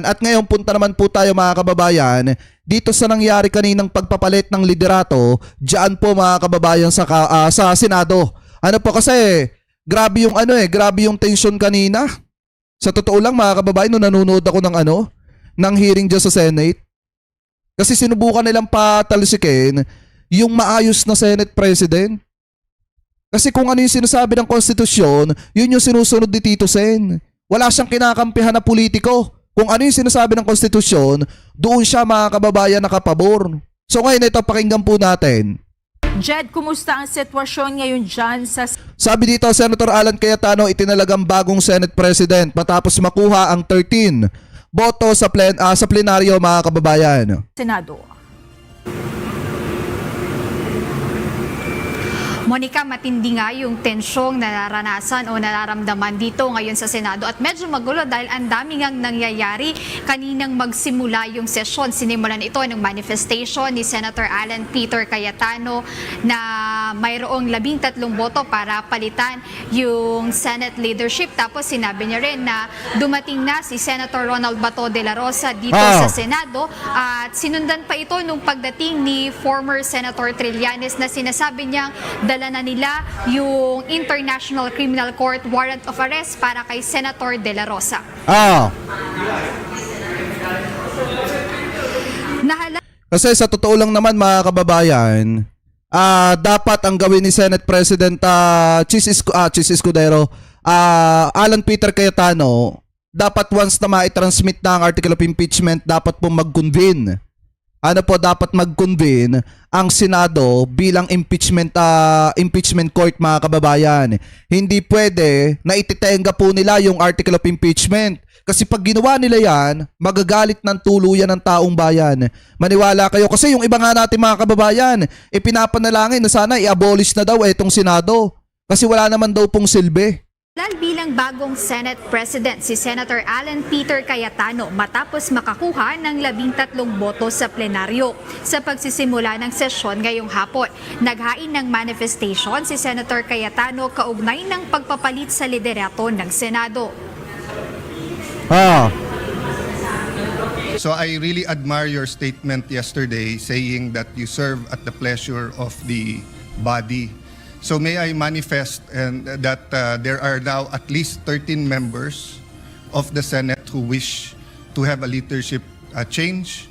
At ngayon punta naman po tayo mga kababayan dito sa nangyari kaninang pagpapalit ng liderato diyan po mga kababayan sa Senado. Ano po kasi grabe yung grabe yung tension kanina. Sa totoo lang mga kababayan, nung nanonood ako ng hearing dyan sa Senate, kasi sinubukan nilang patalsikin yung maayos na Senate President. Kasi kung ano yung sinasabi ng konstitusyon, yun yung sinusunod ni Tito Sen. Wala siyang kinakampihan na politiko. Kung ano yung sinasabi ng konstitusyon, doon siya mga kababayan nakapabor. So ngayon ito, pakinggan po natin. Jed, kumusta ang sitwasyon ngayon dyan sa... Sabi dito, Senator Alan Cayetano itinalagang bagong Senate President matapos makuha ang 13 boto sa plenaryo mga kababayan. Senado? Monica, matindi nga yung tensyong nararanasan o nararamdaman dito ngayon sa Senado at medyo magulo dahil ang dami ngang nangyayari kaninang magsimula yung sesyon. Sinimulan ito ng manifestation ni Senator Alan Peter Cayetano na mayroong 13 boto para palitan yung Senate leadership. Tapos sinabi niya rin na dumating na si Senator Ronald Bato de la Rosa dito sa Senado at sinundan pa ito nung pagdating ni former Senator Trillanes na sinasabi niyang dala na nila yung International Criminal Court warrant of arrest para kay Senator De La Rosa. Kasi sa totoo lang naman mga kababayan, dapat ang gawin ni Senate President Chis Escudero, Alan Peter Cayetano, dapat once na ma-transmit na ang article of impeachment, dapat po mag-convene. Dapat mag-convene ang Senado bilang impeachment court mga kababayan. Hindi pwede na ititenga po nila yung article of impeachment. Kasi pag ginawa nila yan, magagalit ng tuluyan ng taong bayan. Maniwala kayo. Kasi yung iba nga natin mga kababayan, pinapanalangin na sana i-abolish na daw itong Senado. Kasi wala naman daw pong silbi. Bilang bagong Senate President si Senator Alan Peter Cayetano matapos makakuha ng 13 boto sa plenaryo. Sa pagsisimula ng sesyon ngayong hapon, naghain ng manifestation si Senator Cayetano kaugnay ng pagpapalit sa liderato ng Senado. So I really admire your statement yesterday saying that you serve at the pleasure of the body. So may I manifest that there are now at least 13 members of the Senate who wish to have a leadership change.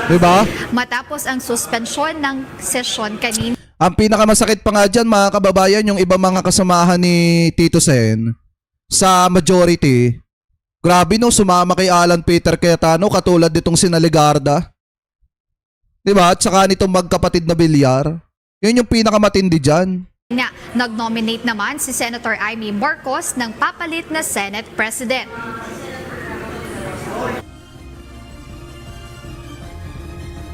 Diba? Matapos ang suspensyon ng sesyon kanina. Ang pinakamasakit pa nga dyan mga kababayan, yung iba mga kasamahan ni Tito Sen sa majority, grabe no, sumama kay Alan Peter Cayetano katulad nitong sina Legarda. Diba? At saka nitong magkapatid na Villar. Yun yung pinakamatindi dyan. Nag-nominate naman si Senator Amy Marcos ng papalit na Senate President.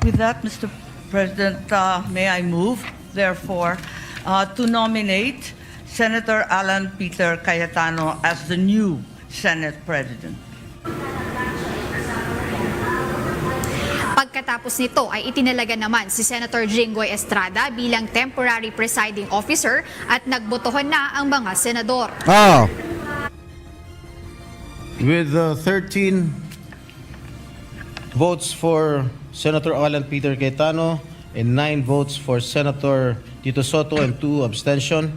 With that, Mr. President, may I move, therefore, to nominate Senator Alan Peter Cayetano as the new Senate President. Pagkatapos nito ay itinalaga naman si Senator Jinggoy Estrada bilang temporary presiding officer at nagbotohan na ang mga senador. With 13 votes for Senator Alan Peter Cayetano and 9 votes for Senator Tito Soto and 2 abstention,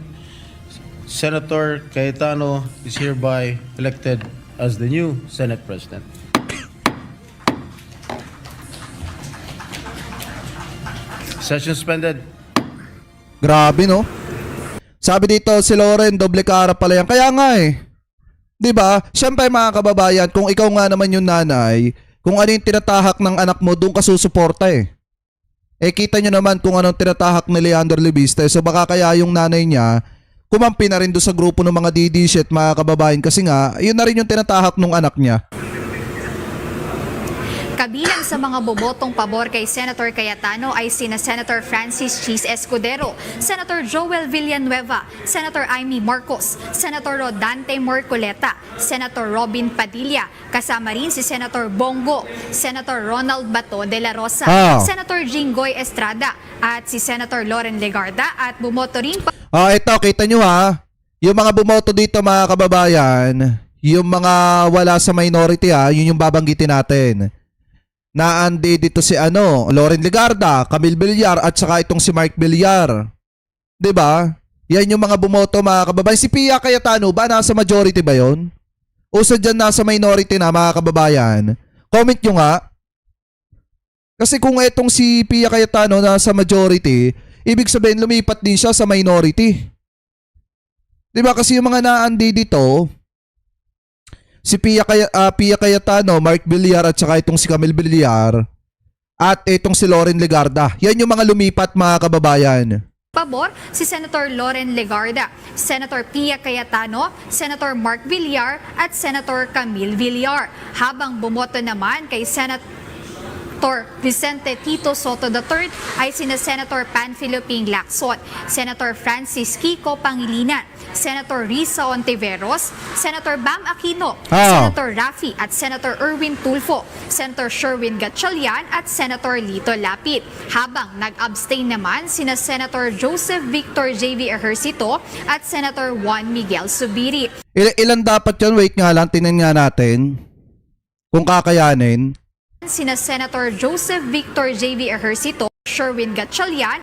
Senator Cayetano is hereby elected as the new Senate President. Session suspended. Grabe no. Sabi dito si Loren, doble cara pala yan. Kaya nga eh. 'Di ba? Syempre mga kababayan, kung ikaw nga naman yung nanay, kung ano yung tinatahak ng anak mo, doon ka susuporta eh. Kita nyo naman kung anong tinatahak ni Leander Lebiste. So baka kaya yung nanay niya kumampi na rin doon sa grupo ng mga DD-shit mga kababayan kasi nga, yun na rin yung tinatahak ng anak niya. Kabilang sa mga bumotong pabor kay Senator Cayetano ay sina Senator Francis Chis Escudero, Senator Joel Villanueva, Senator Amy Marcos, Senator Rodante Morcoleta, Senator Robin Padilla, kasama rin si Senator Bongo, Senator Ronald Bato de la Rosa, Senator Jinggoy Estrada at si Senator Loren Legarda at bumoto rin ito, kita nyo ha, yung mga bumoto dito mga kababayan, yung mga wala sa minority yun yung babanggitin natin. Naandi dito si Loren Legarda, Camille Villar at saka itong si Mark Villar. 'Di ba? Yan yung mga bumoto mga kababayan. Si Pia Cayetano ba nasa majority ba 'yon? O sadyan nasa minority na mga kababayan? Comment nyo nga. Kasi kung etong si Pia Cayetano nasa majority, ibig sabihin lumipat din siya sa minority. 'Di ba kasi yung mga naandi dito, si Pia Cayetano, Mark Villar at saka itong si Camille Villar at itong si Loren Legarda. Yan yung mga lumipat mga kababayan. Pabor si Senator Loren Legarda, Senator Pia Cayetano, Senator Mark Villar at Senator Camille Villar. Habang bumoto naman kay Senator Vicente Tito Soto III ay sina Senator Panfilo Ping Lacson, Senator Francis Kiko Pangilinan, Senator Risa Ontiveros, Senator Bam Aquino, Senator Raffy at Senator Erwin Tulfo, Senator Sherwin Gatchalian at Senator Lito Lapid. Habang nag-abstain naman sina Senator Joseph Victor J.V. Ejercito at Senator Juan Miguel Subiri. Ilan dapat yun? Wait nga lang, tingnan nga natin kung kakayanin. Sina Senator Joseph Victor J.V. Ejercito, Sherwin Gatchalian,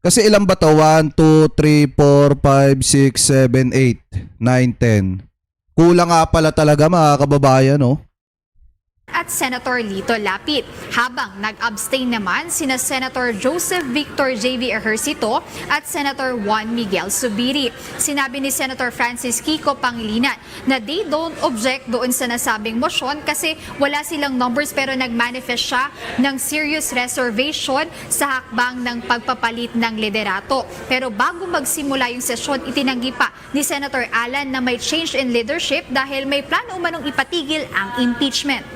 Kasi ilan ba to? 1, 2, 3, 4, 5, 6, 7, 8, 9, 10. Kulang nga pala talaga mga kababayan, no? at Senator Lito Lapid. Habang nag-abstain naman sina Senator Joseph Victor J.V. Ejercito at Senator Juan Miguel Subiri. Sinabi ni Senator Francis Kiko Pangilinan na they don't object doon sa nasabing motion kasi wala silang numbers pero nag-manifest siya ng serious reservation sa hakbang ng pagpapalit ng liderato. Pero bago magsimula yung sesyon, itinanggi pa ni Senator Alan na may change in leadership dahil may plano umanong ipatigil ang impeachment.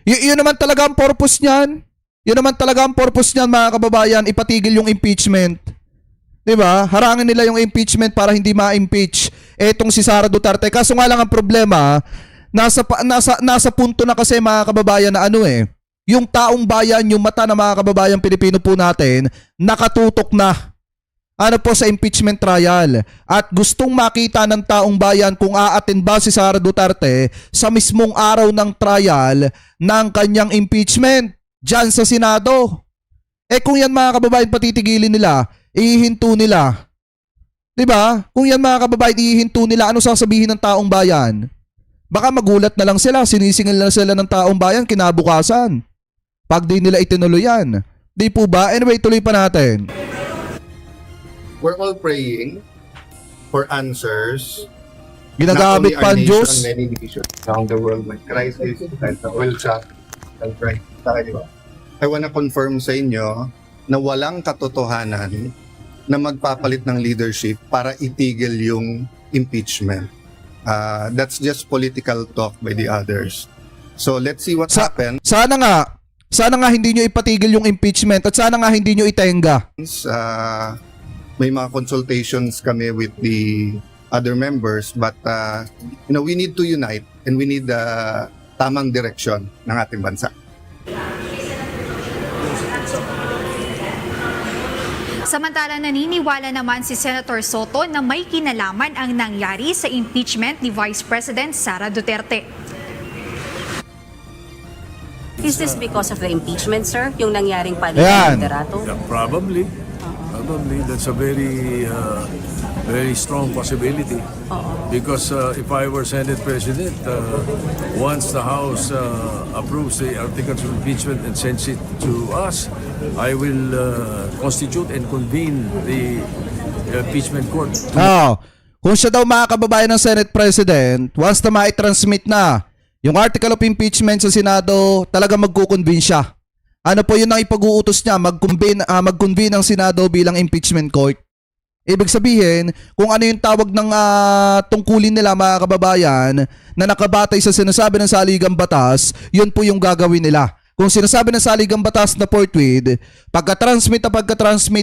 Yun naman talaga ang purpose niyan. Yun naman talaga ang purpose niyan, mga kababayan, ipatigil yung impeachment. 'Di ba? Harangin nila yung impeachment para hindi ma-impeach etong si Sara Duterte. Kaso nga lang ang problema, nasa punto na kasi mga kababayan na yung taong bayan, yung mata ng mga kababayan Pilipino po natin, nakatutok na sa impeachment trial at gustong makita ng taong bayan kung aatin ba si Sara Duterte sa mismong araw ng trial ng kanyang impeachment dyan sa Senado. Kung yan mga kababayan patitigilin nila, ihihinto nila. 'Di ba? Kung yan mga kababayan ihihinto nila, ano sasabihin ng taong bayan? Baka magulat na lang sila, sinisingil na sila ng taong bayan kinabukasan pag di nila itinuloy yan. Di po ba? Anyway, tuloy pa natin. We're all praying for answers. Ginagamit pa ang Diyos. Many nations around the world with crisis and the oil shock and crisis. I wanna confirm sa inyo na walang katotohanan na magpapalit ng leadership para itigil yung impeachment. That's just political talk by the others. So let's see what happens. Sana nga hindi nyo ipatigil yung impeachment at sana nga hindi nyo itenga. May mga consultations kami with the other members but we need to unite and we need tamang direksyon ng ating bansa. Samantala, naniniwala naman si Senator Soto na may kinalaman ang nangyari sa impeachment ni Vice President Sara Duterte. Is this because of the impeachment, sir? Yung nangyaring palitan ng liderato? Yeah, probably. Probably that's a very strong possibility. Because if I were Senate President, once the House approves the articles of impeachment and sends it to us, I will constitute and convene the impeachment court. Kung siya daw mga kababayan ng Senate President, once na ma-transmit na yung article of impeachment sa Senado, talaga magkukonvene siya. Ano po yun ang ipag-uutos niya, mag-convene ang Senado bilang impeachment court. Ibig sabihin, kung ano yung tawag ng tungkulin nila mga kababayan na nakabatay sa sinasabi ng saligang batas, yun po yung gagawin nila. Kung sinasabi ng saligang batas na forthwith, pagka-transmit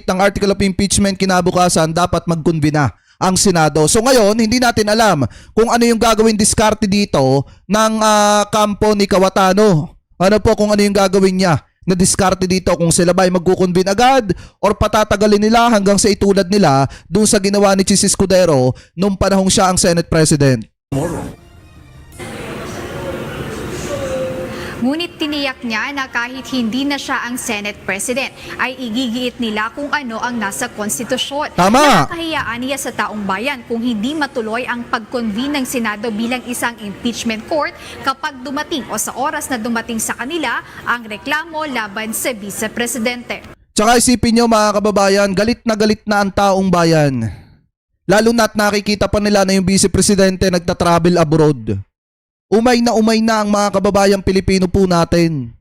ng article of impeachment kinabukasan, dapat mag-convene na ang Senado. So ngayon, hindi natin alam kung ano yung gagawin diskarte dito ng kampo ni Cayetano. Ano po kung ano yung gagawin niya na diskarte dito, kung sila ba ay magkukonvene agad or patatagalin nila hanggang sa itulad nila doon sa ginawa ni Chis Escudero nung panahong siya ang Senate President. Tomorrow, Ngunit tiniyak niya na kahit hindi na siya ang Senate President, ay igigiit nila kung ano ang nasa konstitusyon. Tama. Nakakahiyaan niya sa taong bayan kung hindi matuloy ang pag-convene ng Senado bilang isang impeachment court kapag dumating o sa oras na dumating sa kanila ang reklamo laban sa Vice Presidente. Tsaka isipin nyo mga kababayan, galit na ang taong bayan. Lalo na't nakikita pa nila na yung Vice Presidente nagta-travel abroad. Umay na ang mga kababayang Pilipino po natin.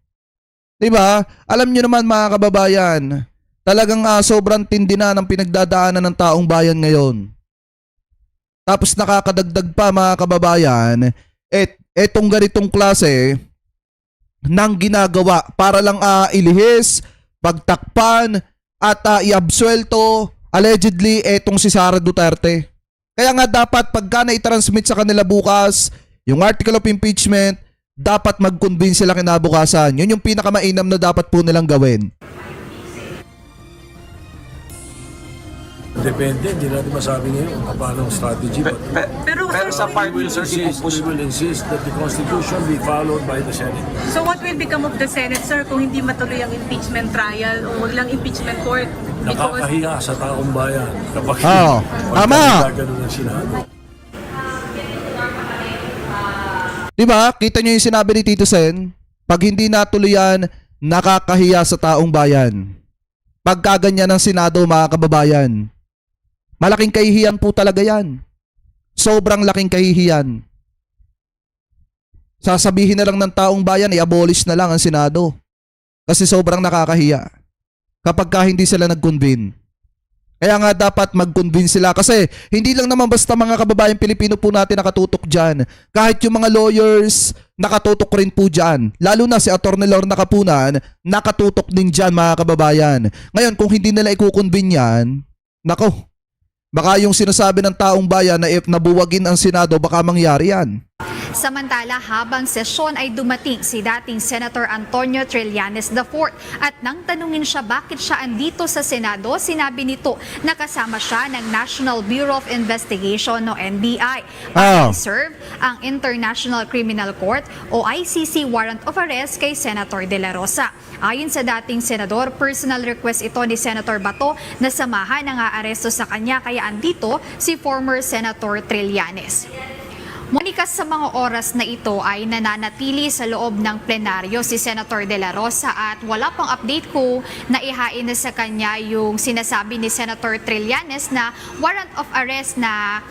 'Di ba? Alam niyo naman mga kababayan, talagang sobrang tindi na ng pinagdadaanan ng taong bayan ngayon. Tapos nakakadagdag pa mga kababayan, etong ganitong klase ng ginagawa para lang ilihis, pagtakpan at iabsuelto allegedly etong si Sara Duterte. Kaya nga dapat pagka na-transmit sa kanila bukas yung article of impeachment, dapat mag-convince sila kinabukasan. Yun yung pinakamainam na dapat po nilang gawin. Depende, hindi natin masabi ngayon kung paano ang strategy. Pero sa part we will insist that the Constitution be followed by the Senate. So what will become of the Senate, sir, kung hindi matuloy ang impeachment trial o wag lang impeachment court? Because Nakakahiya sa taong bayan kapag tama. ganun ang Senado. Diba? Kita nyo yung sinabi ni Tito Sen? Pag hindi natuloy yan, nakakahiya sa taong bayan. Pagkaganyan ng Senado mga kababayan. Malaking kahihiyan po talaga yan. Sobrang laking kahihiyan. Sasabihin na lang ng taong bayan, i-abolish na lang ang Senado. Kasi sobrang nakakahiya. Kapag hindi sila nag-convene. Kaya nga dapat mag-convince sila kasi hindi lang naman basta mga kababayang Pilipino po natin nakatutok dyan. Kahit yung mga lawyers, nakatutok rin po dyan. Lalo na si Atty. Lorna Kapunan, nakatutok din dyan mga kababayan. Ngayon kung hindi nila i-convene yan, nako, baka yung sinasabi ng taong bayan na if nabuwagin ang Senado, baka mangyari yan. Samantala, habang sesyon ay dumating si dating Senator Antonio Trillanes IV at nang tanungin siya bakit siya andito sa Senado, sinabi nito na kasama siya ng National Bureau of Investigation o NBI para serve ang International Criminal Court o ICC warrant of arrest kay Senator De La Rosa. Ayon sa dating senador, personal request ito ni Senator Bato na samahan ang aaresto sa kanya kaya andito si former Senator Trillanes. Monica, sa mga oras na ito ay nananatili sa loob ng plenaryo si Senator De La Rosa at wala pang update ko na ihain na sa kanya yung sinasabi ni Senator Trillanes na warrant of arrest na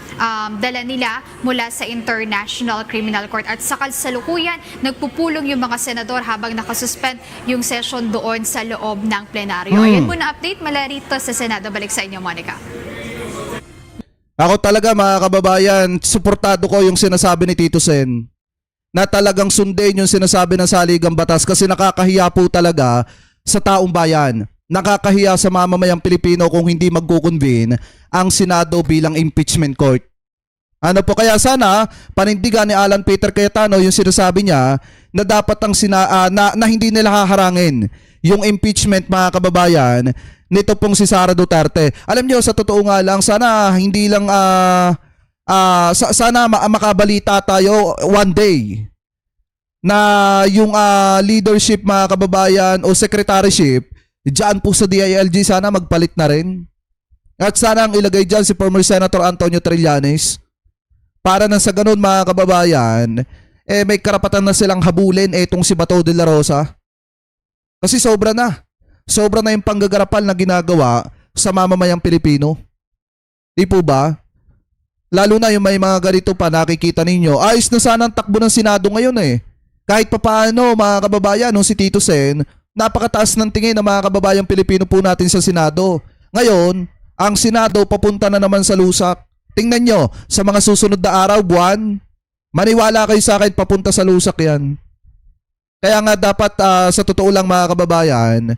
dala nila mula sa International Criminal Court. At sa kasalukuyan, nagpupulong yung mga senador habang nakasuspend yung session doon sa loob ng plenaryo. Ayan po na update mula rito sa Senado. Balik sa inyo, Monica. Ako talaga mga kababayan, suportado ko yung sinasabi ni Tito Sen na talagang sundin yung sinasabi ng saligang batas kasi nakakahiya po talaga sa taong bayan. Nakakahiya sa mamamayang Pilipino kung hindi magkukonvene ang Senado bilang impeachment court. Ano po kaya sana panindigan ni Alan Peter Cayetano yung sinasabi niya na dapat ang na hindi nila haharangin yung impeachment mga kababayan nito pong si Sara Duterte. Alam niyo sa totoo nga lang sana hindi lang sana makabalita tayo one day na yung leadership mga kababayan o secretaryship diyan po sa DILG sana magpalit na rin. At sana ang ilagay diyan si former Senator Antonio Trillanes para nang sa ganun mga kababayan may karapatan na silang habulin etong si Bato de la Rosa. Kasi sobra na yung panggagarapal na ginagawa sa mamamayang Pilipino. Di po ba? Lalo na yung may mga ganito pa nakikita ninyo. Ayos na sana ang takbo ng Senado ngayon eh. Kahit papaano mga kababayan, si Tito Sen, napakataas ng tingin ng mga kababayang Pilipino po natin sa Senado. Ngayon, ang Senado papunta na naman sa lusak. Tingnan nyo, sa mga susunod na araw, buwan, maniwala kayo sa akin, papunta sa lusak yan. Kaya nga dapat sa totoo lang mga kababayan,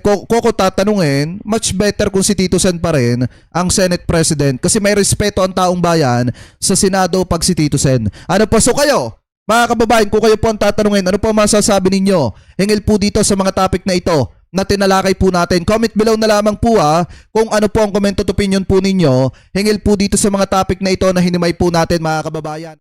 kung tatanungin, much better kung si Tito Sen pa rin ang Senate President kasi may respeto ang taong bayan sa Senado pag si Tito Sen. Ano po? So kayo, mga kababayan, kung kayo po ang tatanungin, ano po masasabi ninyo? Hingil po dito sa mga topic na ito na tinalakay po natin. Comment below na lamang po kung ano po ang comment at opinion po ninyo. Hingil po dito sa mga topic na ito na hinimay po natin mga kababayan.